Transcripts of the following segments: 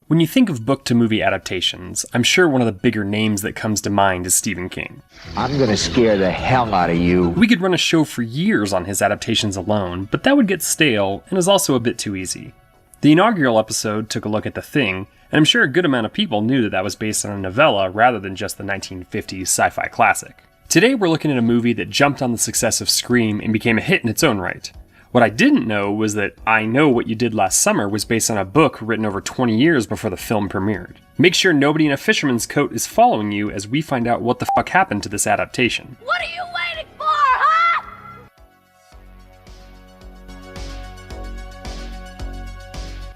When you think of book-to-movie adaptations, I'm sure one of the bigger names that comes to mind is Stephen King. I'm gonna scare the hell out of you. We could run a show for years on his adaptations alone, but that would get stale and is also a bit too easy. The inaugural episode took a look at The Thing, and I'm sure a good amount of people knew that that was based on a novella rather than just the 1950s sci-fi classic. Today we're looking at a movie that jumped on the success of Scream and became a hit in its own right. What I didn't know was that I Know What You Did Last Summer was based on a book written over 20 years before the film premiered. Make sure nobody in a fisherman's coat is following you as we find out what the fuck happened to this adaptation. What are you waiting for, huh?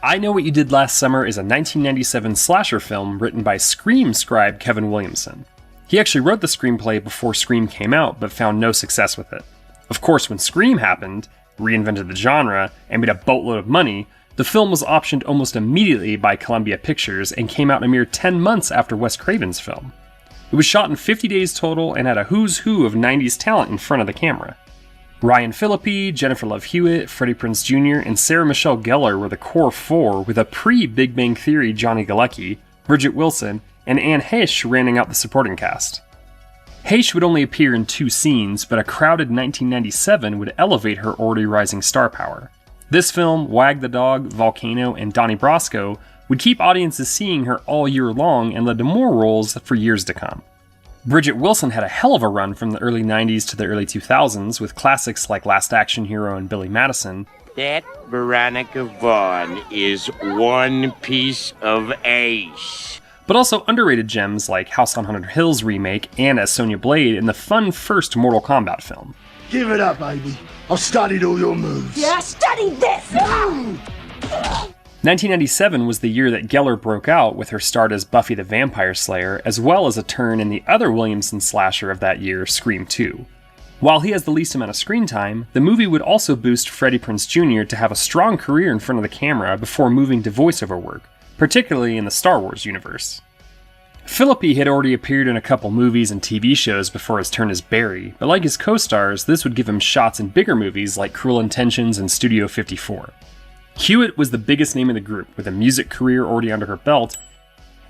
I Know What You Did Last Summer is a 1997 slasher film written by Scream scribe Kevin Williamson. He actually wrote the screenplay before Scream came out, but found no success with it. Of course, when Scream happened, reinvented the genre, and made a boatload of money, the film was optioned almost immediately by Columbia Pictures and came out a mere 10 months after Wes Craven's film. It was shot in 50 days total and had a who's who of 90s talent in front of the camera. Ryan Phillippe, Jennifer Love Hewitt, Freddie Prinze Jr., and Sarah Michelle Gellar were the core four, with a pre-Big Bang Theory Johnny Galecki, Bridget Wilson, and Anne Heche rounding out the supporting cast. Heche would only appear in 2 scenes, but a crowded 1997 would elevate her already rising star power. This film, Wag the Dog, Volcano, and Donnie Brasco would keep audiences seeing her all year long and led to more roles for years to come. Bridget Wilson had a hell of a run from the early 90s to the early 2000s with classics like Last Action Hero and Billy Madison. That Veronica Vaughn is one piece of ace. But also underrated gems like House on Haunted Hills remake and as Sonya Blade in the fun first Mortal Kombat film. Give it up, baby. I've studied all your moves. Yeah, study this! 1997 was the year that Gellar broke out with her start as Buffy the Vampire Slayer, as well as a turn in the other Williamson slasher of that year, Scream 2. While he has the least amount of screen time, the movie would also boost Freddie Prinze Jr. to have a strong career in front of the camera before moving to voiceover work, particularly in the Star Wars universe. Phillippe had already appeared in a couple movies and TV shows before his turn as Barry, but like his co-stars, this would give him shots in bigger movies like Cruel Intentions and Studio 54. Hewitt was the biggest name in the group, with a music career already under her belt,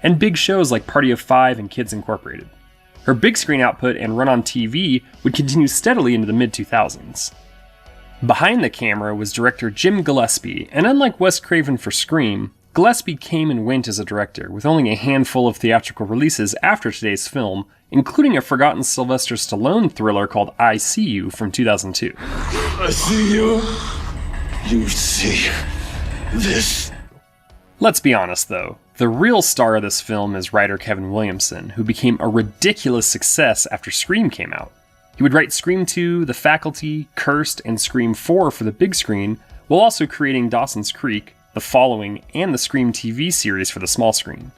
and big shows like Party of Five and Kids Incorporated. Her big screen output and run on TV would continue steadily into the mid-2000s. Behind the camera was director Jim Gillespie, and unlike Wes Craven for Scream, Gillespie came and went as a director, with only a handful of theatrical releases after today's film, including a forgotten Sylvester Stallone thriller called I See You from 2002. I see you. You see this. Let's be honest though, the real star of this film is writer Kevin Williamson, who became a ridiculous success after Scream came out. He would write Scream 2, The Faculty, Cursed, and Scream 4 for the big screen, while also creating Dawson's Creek, The Following, and the Scream TV series for the small screen.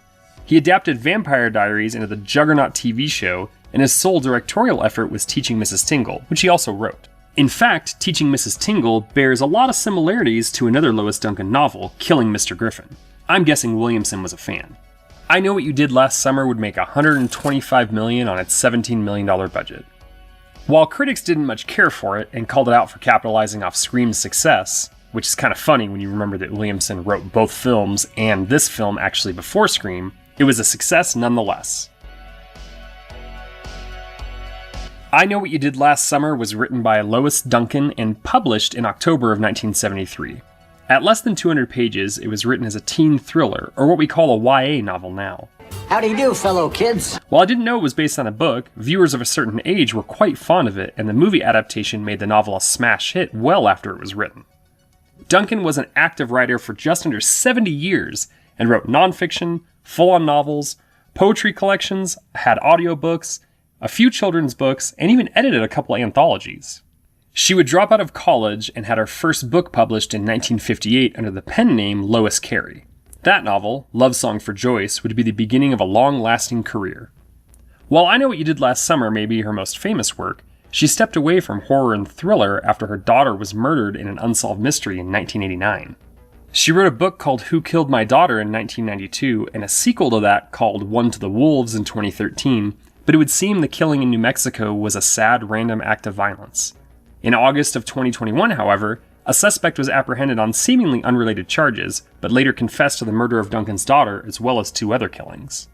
He adapted Vampire Diaries into the Juggernaut TV show, and his sole directorial effort was Teaching Mrs. Tingle, which he also wrote. In fact, Teaching Mrs. Tingle bears a lot of similarities to another Lois Duncan novel, Killing Mr. Griffin. I'm guessing Williamson was a fan. I Know What You Did Last Summer would make $125 million on its $17 million budget. While critics didn't much care for it and called it out for capitalizing off Scream's success, which is kind of funny when you remember that Williamson wrote both films and this film actually before Scream, it was a success nonetheless. I Know What You Did Last Summer was written by Lois Duncan and published in October of 1973. At less than 200 pages, it was written as a teen thriller, or what we call a YA novel now. How do you do, fellow kids? While I didn't know it was based on a book, viewers of a certain age were quite fond of it, and the movie adaptation made the novel a smash hit well after it was written. Duncan was an active writer for just under 70 years, and wrote nonfiction, full-on novels, poetry collections, had audiobooks, a few children's books, and even edited a couple anthologies. She would drop out of college and had her first book published in 1958 under the pen name Lois Carey. That novel, Love Song for Joyce, would be the beginning of a long-lasting career. While I Know What You Did Last Summer may be her most famous work, she stepped away from horror and thriller after her daughter was murdered in an unsolved mystery in 1989. She wrote a book called Who Killed My Daughter in 1992 and a sequel to that called One to the Wolves in 2013, but it would seem the killing in New Mexico was a sad random act of violence. In August of 2021, however, A suspect was apprehended on seemingly unrelated charges, but later confessed to the murder of Duncan's daughter as well as 2 other killings.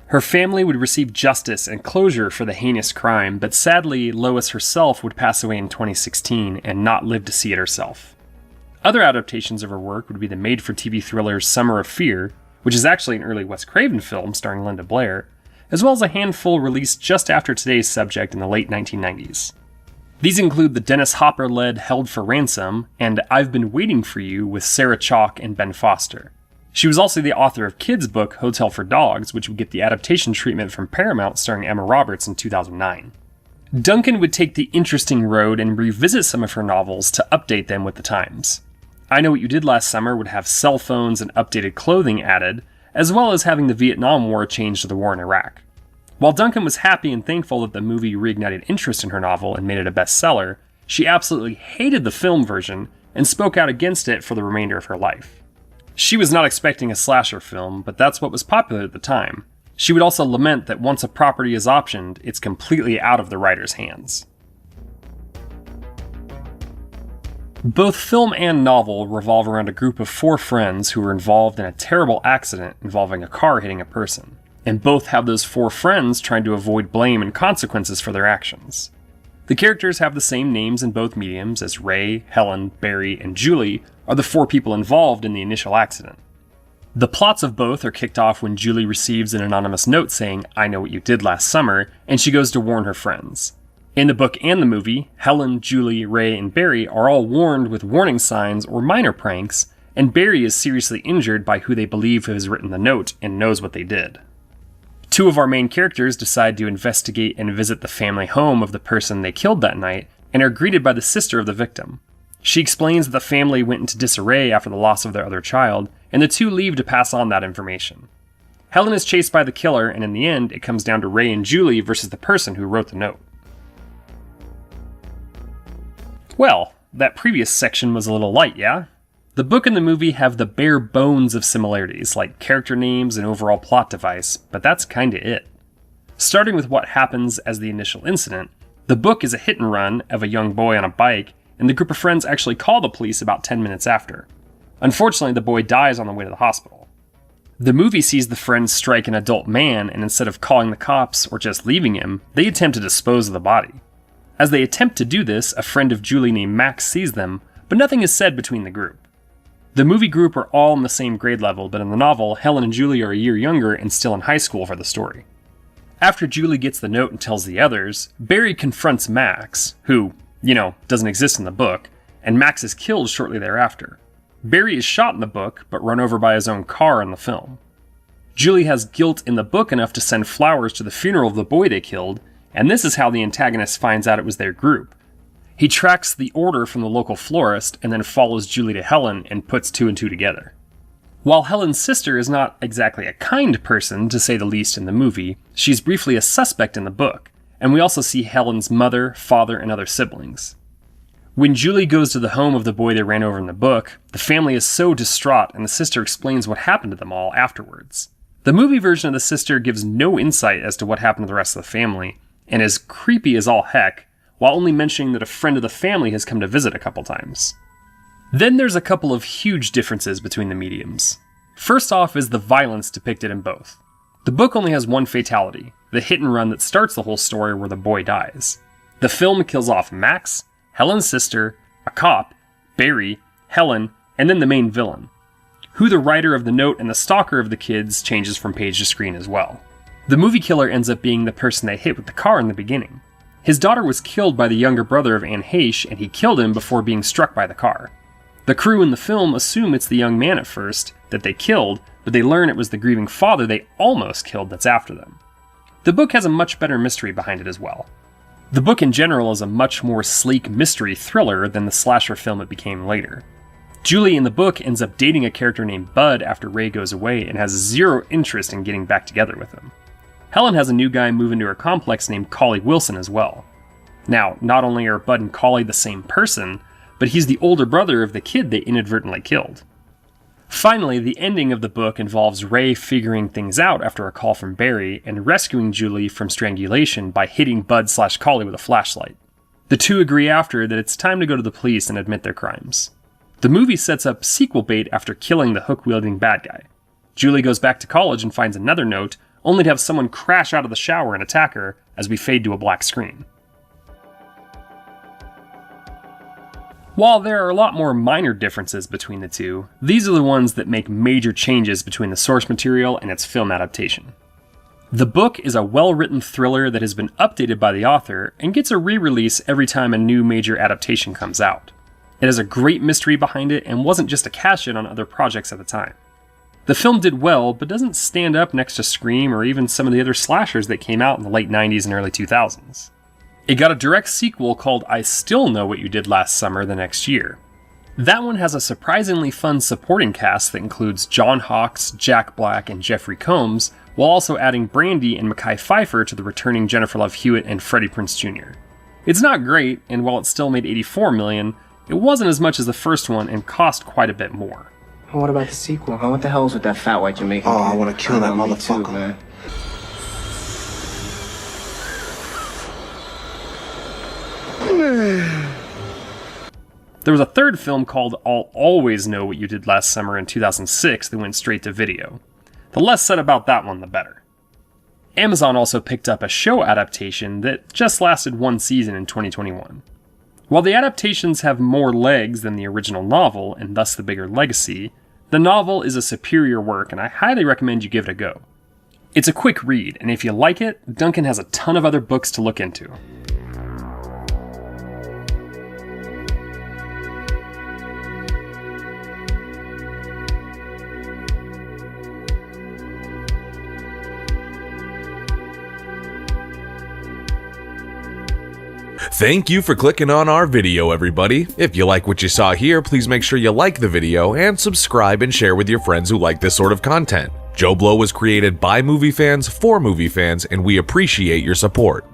Her family would receive justice and closure for the heinous crime, but sadly, Lois herself would pass away in 2016 and not live to see it herself. Other adaptations of her work would be the made-for-TV thriller Summer of Fear, which is actually an early Wes Craven film starring Linda Blair, as well as a handful released just after today's subject in the late 1990s. These include the Dennis Hopper-led Held for Ransom and I've Been Waiting for You with Sarah Chalke and Ben Foster. She was also the author of kids' book Hotel for Dogs, which would get the adaptation treatment from Paramount starring Emma Roberts in 2009. Duncan would take the interesting road and revisit some of her novels to update them with the times. I Know What You Did Last Summer would have cell phones and updated clothing added, as well as having the Vietnam War changed to the war in Iraq. While Duncan was happy and thankful that the movie reignited interest in her novel and made it a bestseller, she absolutely hated the film version and spoke out against it for the remainder of her life. She was not expecting a slasher film, but that's what was popular at the time. She would also lament that once a property is optioned, it's completely out of the writer's hands. Both film and novel revolve around a group of 4 friends who were involved in a terrible accident involving a car hitting a person, and both have those 4 friends trying to avoid blame and consequences for their actions. The characters have the same names in both mediums, as Ray, Helen, Barry, and Julie are the 4 people involved in the initial accident. The plots of both are kicked off when Julie receives an anonymous note saying, "I know what you did last summer," and she goes to warn her friends. In the book and the movie, Helen, Julie, Ray, and Barry are all warned with warning signs or minor pranks, and Barry is seriously injured by who they believe has written the note and knows what they did. 2 of our main characters decide to investigate and visit the family home of the person they killed that night, and are greeted by the sister of the victim. She explains that the family went into disarray after the loss of their other child, and the 2 leave to pass on that information. Helen is chased by the killer, and in the end, it comes down to Ray and Julie versus the person who wrote the note. Well, that previous section was a little light, yeah? The book and the movie have the bare bones of similarities, like character names and overall plot device, but that's kinda it. Starting with what happens as the initial incident, the book is a hit and run of a young boy on a bike, and the group of friends actually call the police about 10 minutes after. Unfortunately, the boy dies on the way to the hospital. The movie sees the friends strike an adult man, and instead of calling the cops or just leaving him, they attempt to dispose of the body. As they attempt to do this, a friend of Julie named Max sees them, but nothing is said between the group. The movie group are all on the same grade level, but in the novel, Helen and Julie are a year younger and still in high school for the story. After Julie gets the note and tells the others, Barry confronts Max, who, doesn't exist in the book, and Max is killed shortly thereafter. Barry is shot in the book, but run over by his own car in the film. Julie has guilt in the book enough to send flowers to the funeral of the boy they killed, and this is how the antagonist finds out it was their group. He tracks the order from the local florist and then follows Julie to Helen and puts 2 and 2 together. While Helen's sister is not exactly a kind person, to say the least in the movie, she's briefly a suspect in the book, and we also see Helen's mother, father, and other siblings. When Julie goes to the home of the boy they ran over in the book, the family is so distraught and the sister explains what happened to them all afterwards. The movie version of the sister gives no insight as to what happened to the rest of the family, and is creepy as all heck, while only mentioning that a friend of the family has come to visit a couple times. Then there's a couple of huge differences between the mediums. First off is the violence depicted in both. The book only has 1 fatality, the hit and run that starts the whole story where the boy dies. The film kills off Max, Helen's sister, a cop, Barry, Helen, and then the main villain. Who the writer of the note and the stalker of the kids changes from page to screen as well. The movie killer ends up being the person they hit with the car in the beginning. His daughter was killed by the younger brother of Anne Heche, and he killed him before being struck by the car. The crew in the film assume it's the young man at first that they killed, but they learn it was the grieving father they almost killed that's after them. The book has a much better mystery behind it as well. The book in general is a much more sleek mystery thriller than the slasher film it became later. Julie in the book ends up dating a character named Bud after Ray goes away and has 0 interest in getting back together with him. Helen has a new guy move into her complex named Collie Wilson as well. Now, not only are Bud and Collie the same person, but he's the older brother of the kid they inadvertently killed. Finally, the ending of the book involves Ray figuring things out after a call from Barry and rescuing Julie from strangulation by hitting Bud/Collie with a flashlight. The 2 agree after that it's time to go to the police and admit their crimes. The movie sets up sequel bait after killing the hook-wielding bad guy. Julie goes back to college and finds another note, only to have someone crash out of the shower and attack her as we fade to a black screen. While there are a lot more minor differences between the two, these are the ones that make major changes between the source material and its film adaptation. The book is a well-written thriller that has been updated by the author and gets a re-release every time a new major adaptation comes out. It has a great mystery behind it and wasn't just a cash-in on other projects at the time. The film did well, but doesn't stand up next to Scream or even some of the other slashers that came out in the late 90s and early 2000s. It got a direct sequel called I Still Know What You Did Last Summer the next year. That one has a surprisingly fun supporting cast that includes John Hawkes, Jack Black, and Jeffrey Combs, while also adding Brandy and Mekhi Phifer to the returning Jennifer Love Hewitt and Freddie Prinze Jr. It's not great, and while it still made $84 million, it wasn't as much as the first one and cost quite a bit more. What about the sequel? What the hell is with that fat white Jamaican? Oh, I want to kill that motherfucker. Too, man. There was a third film called I'll Always Know What You Did Last Summer in 2006 that went straight to video. The less said about that one, the better. Amazon also picked up a show adaptation that just lasted one season in 2021. While the adaptations have more legs than the original novel, and thus the bigger legacy, the novel is a superior work and I highly recommend you give it a go. It's a quick read, and if you like it, Duncan has a ton of other books to look into. Thank you for clicking on our video, everybody. If you like what you saw here, please make sure you like the video and subscribe and share with your friends who like this sort of content. Joe Blow was created by movie fans for movie fans, and we appreciate your support.